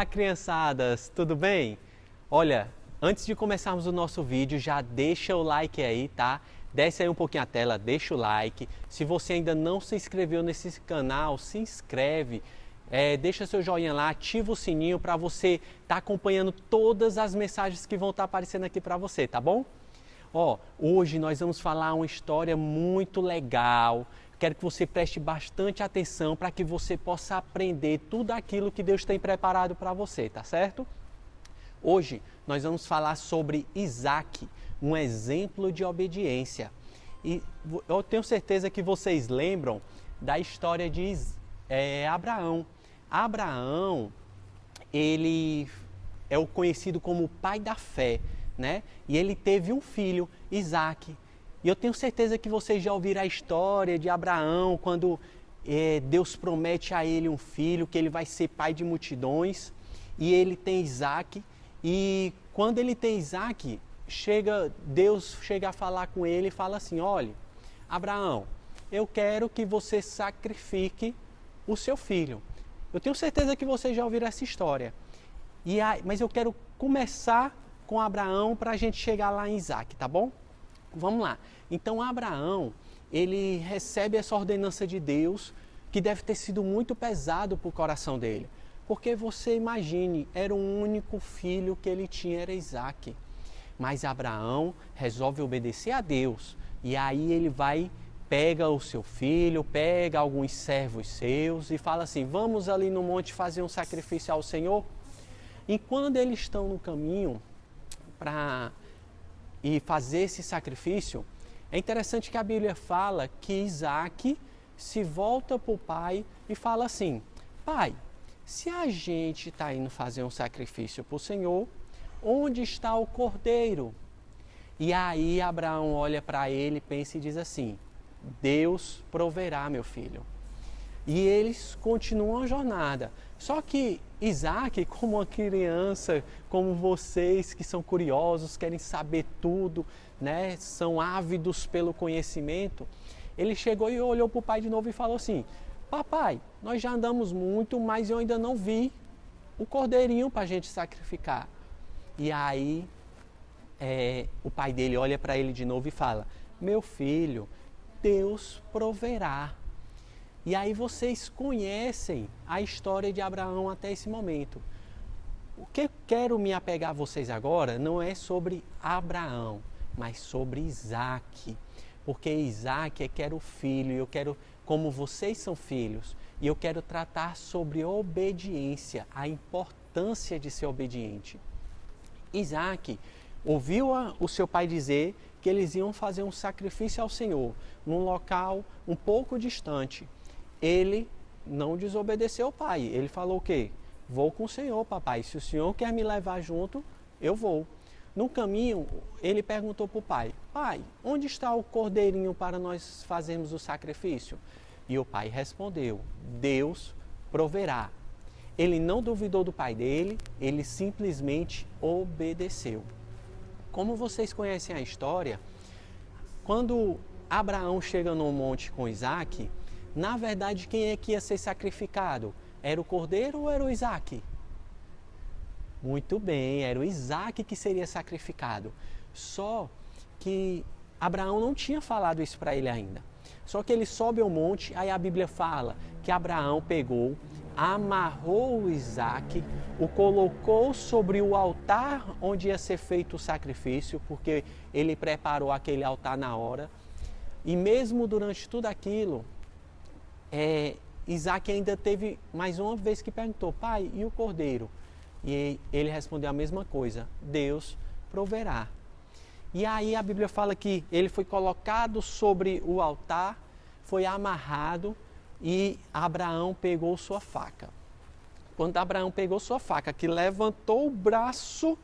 Olá, criançadas, tudo bem? Olha, antes de começarmos o nosso vídeo, já deixa o like aí, tá? Desce aí um pouquinho a tela, deixa o like. Se você ainda não se inscreveu nesse canal, se inscreve. Deixa seu joinha lá, ativa o sininho para você estar acompanhando todas as mensagens que vão estar aparecendo aqui para você, tá bom? Hoje nós vamos falar uma história muito legal. Quero que você preste bastante atenção para que você possa aprender tudo aquilo que Deus tem preparado para você, tá certo? Hoje nós vamos falar sobre Isaac, um exemplo de obediência. E eu tenho certeza que vocês lembram da história de Abraão. Abraão, ele é o conhecido como o pai da fé, né? E ele teve um filho, Isaac. E eu tenho certeza que vocês já ouviram a história de Abraão, quando Deus promete a ele um filho, que ele vai ser pai de multidões, e ele tem Isaac. E quando ele tem Isaac, Deus chega a falar com ele e fala assim: olha, Abraão, eu quero que você sacrifique o seu filho. Eu tenho certeza que vocês já ouviram essa história. Mas eu quero começar com Abraão para a gente chegar lá em Isaac, tá bom? Vamos lá. Então Abraão, ele recebe essa ordenança de Deus, que deve ter sido muito pesado para o coração dele. Porque você imagine, era o único filho que ele tinha, era Isaac. Mas Abraão resolve obedecer a Deus. E aí ele pega o seu filho, pega alguns servos seus e fala assim: vamos ali no monte fazer um sacrifício ao Senhor. E quando eles estão no caminho para fazer esse sacrifício, é interessante que a Bíblia fala que Isaac se volta para o pai e fala assim: pai, se a gente está indo fazer um sacrifício para o Senhor, onde está o cordeiro? E aí Abraão olha para ele, pensa e diz assim: Deus proverá, meu filho. E eles continuam a jornada. Só que Isaac, como uma criança, como vocês que são curiosos, querem saber tudo, né? São ávidos pelo conhecimento, ele chegou e olhou para o pai de novo e falou assim: papai, nós já andamos muito, mas eu ainda não vi o cordeirinho para a gente sacrificar. E aí o pai dele olha para ele de novo e fala: meu filho, Deus proverá. E aí vocês conhecem a história de Abraão até esse momento. O que eu quero me apegar a vocês agora não é sobre Abraão, mas sobre Isaac. Porque Isaac é que era o filho, e eu quero, como vocês são filhos, e eu quero tratar sobre obediência, a importância de ser obediente. Isaac ouviu o seu pai dizer que eles iam fazer um sacrifício ao Senhor, num local um pouco distante. Ele não desobedeceu ao pai. Ele falou o quê? Vou com o Senhor, papai. Se o Senhor quer me levar junto, eu vou. No caminho, ele perguntou para o pai: pai, onde está o cordeirinho para nós fazermos o sacrifício? E o pai respondeu: Deus proverá. Ele não duvidou do pai dele, ele simplesmente obedeceu. Como vocês conhecem a história, quando Abraão chega no monte com Isaac, na verdade, quem é que ia ser sacrificado? Era o cordeiro ou era o Isaac? Muito bem, era o Isaac que seria sacrificado. Só que Abraão não tinha falado isso para ele ainda. Só que ele sobe ao monte, aí a Bíblia fala que Abraão pegou, amarrou o Isaac, o colocou sobre o altar onde ia ser feito o sacrifício, porque ele preparou aquele altar na hora. E mesmo durante tudo aquilo, Isaac ainda teve mais uma vez que perguntou: pai, e o cordeiro? E ele respondeu a mesma coisa: Deus proverá. E aí a Bíblia fala que ele foi colocado sobre o altar, foi amarrado e Abraão pegou sua faca. Quando Abraão pegou sua faca, que levantou o braço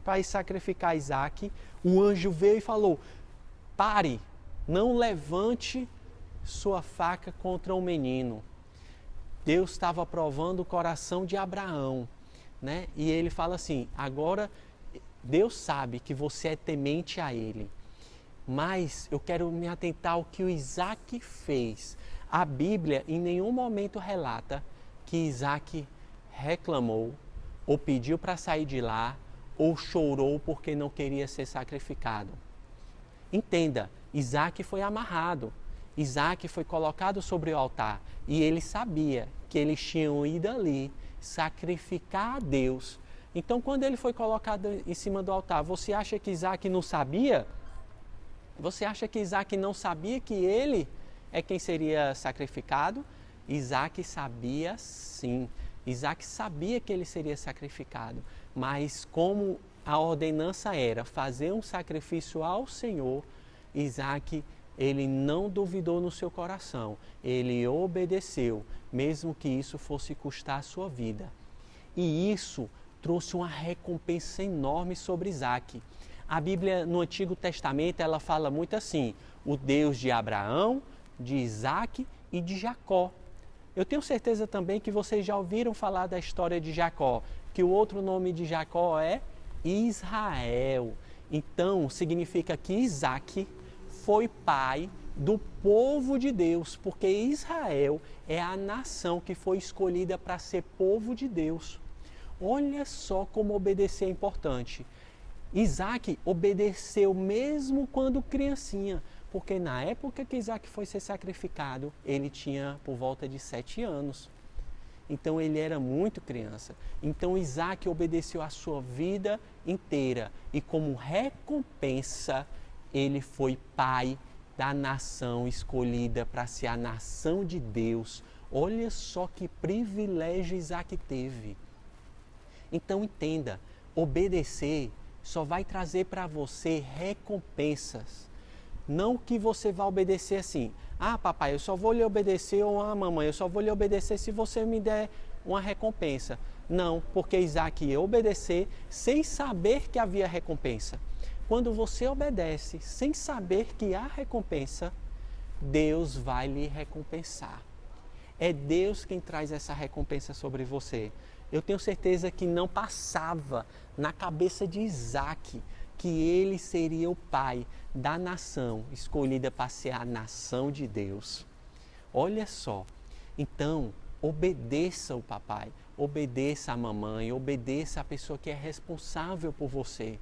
para sacrificar Isaac, o anjo veio e falou: pare, não levante sua faca contra o menino. Deus estava provando o coração de Abraão, né? E ele fala assim: agora Deus sabe que você é temente a ele, mas eu quero me atentar ao que o Isaac fez. A Bíblia em nenhum momento relata que Isaac reclamou ou pediu para sair de lá, ou chorou porque não queria ser sacrificado. Entenda, Isaac foi amarrado, Isaac foi colocado sobre o altar e ele sabia que eles tinham ido ali sacrificar a Deus. Então, quando ele foi colocado em cima do altar, você acha que Isaac não sabia? Você acha que Isaac não sabia que ele é quem seria sacrificado? Isaac sabia sim. Isaac sabia que ele seria sacrificado, mas como a ordenança era fazer um sacrifício ao Senhor, Isaac, ele não duvidou no seu coração, ele obedeceu, mesmo que isso fosse custar a sua vida. E isso trouxe uma recompensa enorme sobre Isaac. A Bíblia no Antigo Testamento, ela fala muito assim, o Deus de Abraão, de Isaac e de Jacó. Eu tenho certeza também que vocês já ouviram falar da história de Jacó, que o outro nome de Jacó é Israel. Então, significa que Isaac foi pai do povo de Deus, porque Israel é a nação que foi escolhida para ser povo de Deus. Olha só como obedecer é importante. Isaac obedeceu mesmo quando criancinha, porque na época que Isaac foi ser sacrificado, ele tinha por volta de 7 anos. Então ele era muito criança. Então Isaac obedeceu a sua vida inteira e como recompensa ele foi pai da nação escolhida para ser a nação de Deus. Olha só que privilégio Isaac teve. Então entenda, obedecer só vai trazer para você recompensas. Não que você vá obedecer assim, papai, eu só vou lhe obedecer, ou mamãe, eu só vou lhe obedecer se você me der uma recompensa. Não, porque Isaac ia obedecer sem saber que havia recompensa. Quando você obedece sem saber que há recompensa, Deus vai lhe recompensar. É Deus quem traz essa recompensa sobre você. Eu tenho certeza que não passava na cabeça de Isaac que ele seria o pai da nação escolhida para ser a nação de Deus. Olha só, então obedeça o papai, obedeça a mamãe, obedeça a pessoa que é responsável por você,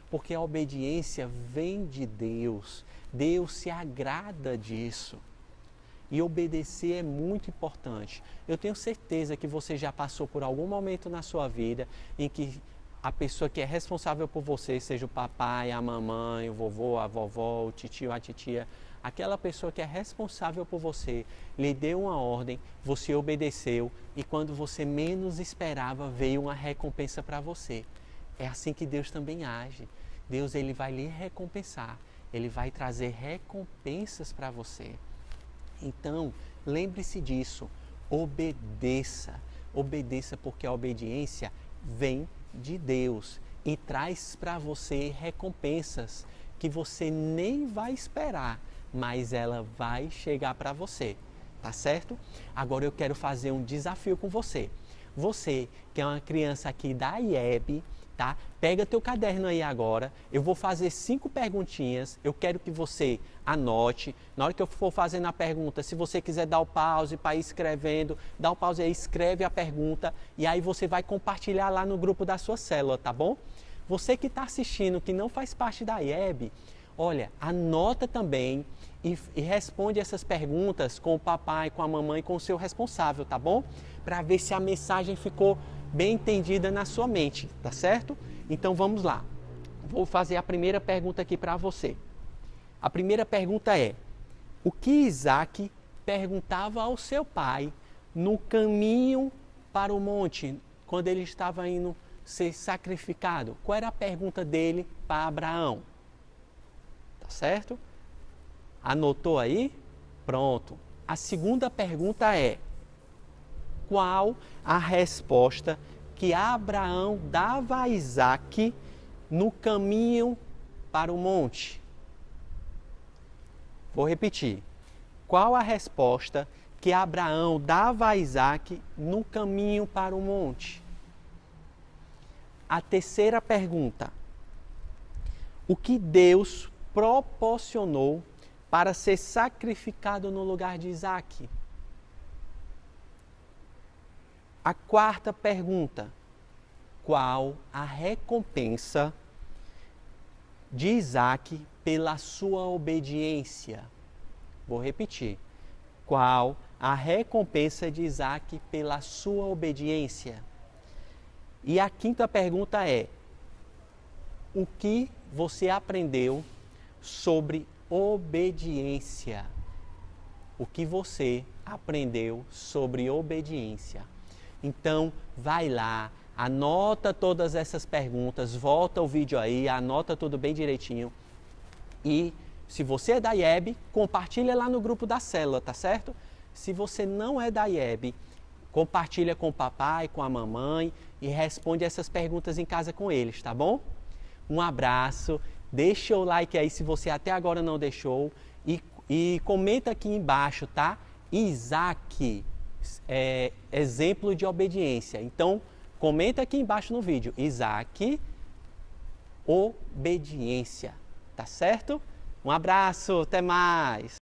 porque a obediência vem de Deus, Deus se agrada disso. E obedecer é muito importante. Eu tenho certeza que você já passou por algum momento na sua vida em que a pessoa que é responsável por você, seja o papai, a mamãe, o vovô, a vovó, o titio, a titia, aquela pessoa que é responsável por você, lhe deu uma ordem, você obedeceu e quando você menos esperava, veio uma recompensa para você. É assim que Deus também age. Deus ele vai lhe recompensar, ele vai trazer recompensas para você. Então, lembre-se disso, obedeça, obedeça porque a obediência vem de Deus e traz para você recompensas que você nem vai esperar, mas ela vai chegar para você, tá certo? Agora eu quero fazer um desafio com você. Você que é uma criança aqui da IEB, tá? Pega teu caderno aí agora, eu vou fazer 5 perguntinhas, eu quero que você anote, na hora que eu for fazendo a pergunta, se você quiser dar o pause para ir escrevendo, dá o pause aí, escreve a pergunta e aí você vai compartilhar lá no grupo da sua célula, tá bom? Você que está assistindo, que não faz parte da IEB, olha, anota também e responde essas perguntas com o papai, com a mamãe, com o seu responsável, tá bom? Para ver se a mensagem ficou bem entendida na sua mente, tá certo? Então vamos lá. Vou fazer a primeira pergunta aqui para você. A primeira pergunta é: o que Isaac perguntava ao seu pai no caminho para o monte, quando ele estava indo ser sacrificado? Qual era a pergunta dele para Abraão? Tá certo? Anotou aí? Pronto. A segunda pergunta é: qual a resposta que Abraão dava a Isaac no caminho para o monte? Vou repetir. Qual a resposta que Abraão dava a Isaac no caminho para o monte? A terceira pergunta: o que Deus proporcionou para ser sacrificado no lugar de Isaac? A quarta pergunta: qual a recompensa de Isaac pela sua obediência? Vou repetir. Qual a recompensa de Isaac pela sua obediência? E a quinta pergunta é: o que você aprendeu sobre obediência? O que você aprendeu sobre obediência? Então, vai lá, anota todas essas perguntas, volta o vídeo aí, anota tudo bem direitinho. E se você é da IEB, compartilha lá no grupo da célula, tá certo? Se você não é da IEB, compartilha com o papai, com a mamãe e responde essas perguntas em casa com eles, tá bom? Um abraço, deixa o like aí se você até agora não deixou e comenta aqui embaixo, tá? Isaac, exemplo de obediência. Então, comenta aqui embaixo no vídeo, Isaac, obediência, tá certo? Um abraço, até mais!